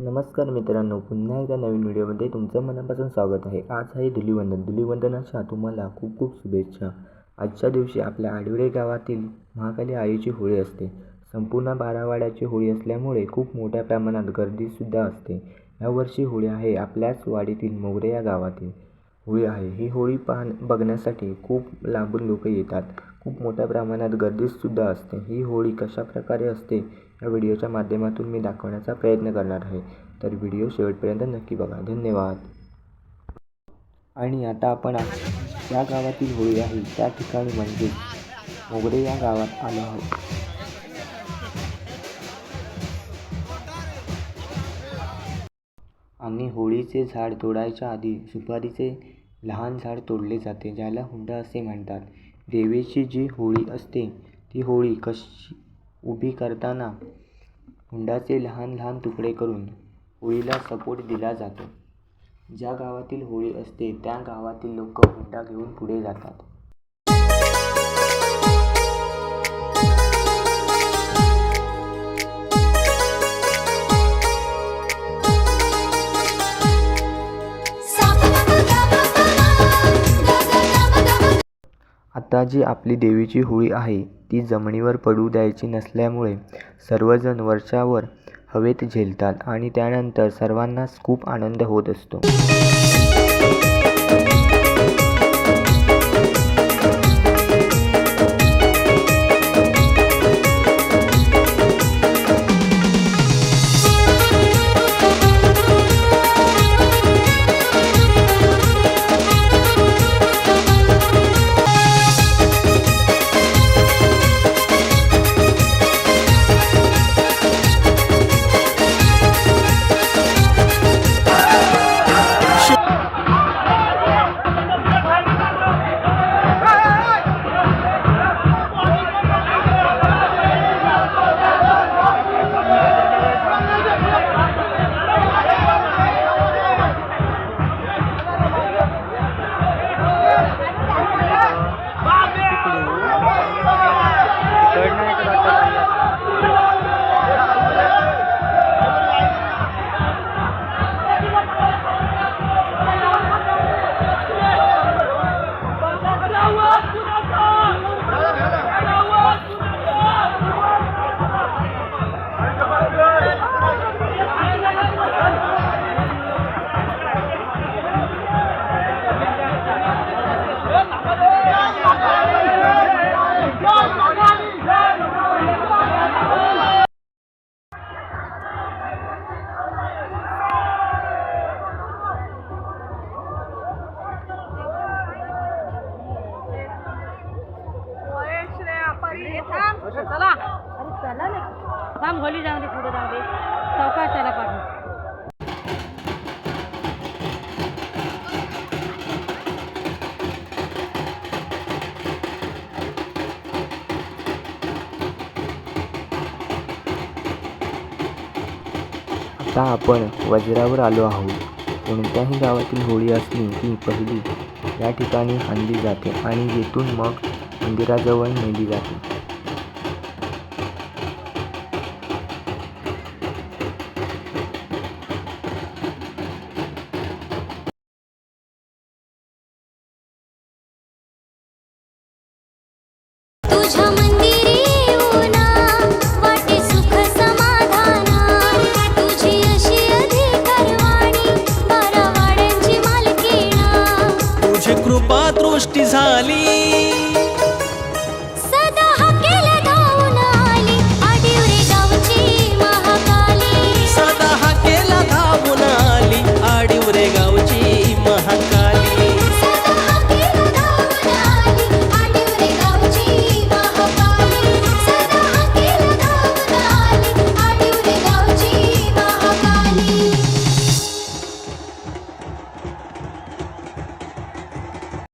नमस्कार मित्रांनो, पुन्हा एकदा नवीन व्हिडिओमध्ये तुमचं मनापासून स्वागत आहे। आज आहे धुलीवंदन। धुलीवंदनाच्या तुम्हाला खूप खूप शुभेच्छा। आजच्या दिवशी आपल्या आडिवरे गावातील महाकाली आईची होळी असते। संपूर्ण बारावाड्याची होळी असल्यामुळे खूप मोठ्या प्रमाणात गर्दीसुद्धा असते। यावर्षी होळी आहे आपल्याच वाडीतील मोगरे या गावातील होळी आहे। ही होळी बघण्यासाठी खूप लांबून लोक येतात। खूप मोठ्या प्रमाणात गर्दीसुद्धा असते। ही होळी कशा प्रकारे असते या व्हिडिओच्या माध्यमातून मी दाखवण्याचा प्रयत्न करणार आहे, तर व्हिडिओ शेवटपर्यंत नक्की बघा। धन्यवाद। आणि आता आपण ज्या गावातील होळी आहे त्या ठिकाणी म्हणजे मोगरे या गावात आलो आहोत। आणि होळीचे झाड तोडायच्या आधी सुपारीचे लहान झाड तोडले जाते, ज्याला हुंडा असे म्हणतात। देवीची जी होळी असते ती होळी कशी उभी करताना हुंडाचे लहान लहान तुकडे करून होळीला सपोर्ट दिला जातो। ज्या गावातील होळी असते त्या गावातील लोक हुंडा घेऊन पुढे जातात। आता जी आपली देवीची होळी आहे ती जमिनीवर पडू द्यायची नसल्यामुळे सर्वजण वरच्यावर हवेत झेलतात आणि त्यानंतर सर्वांनाच खूप आनंद होत असतो। चला अरे चला ना थांब होली जाऊ दे पुढे जाऊ दे चौकात चला पाठव। आता आपण वज्रावर आलो आहोत। कोणत्याही गावातील होळी असली की पहिली या ठिकाणी आणली जाते आणि येथून मग मंदिराजवळ नेली जाते।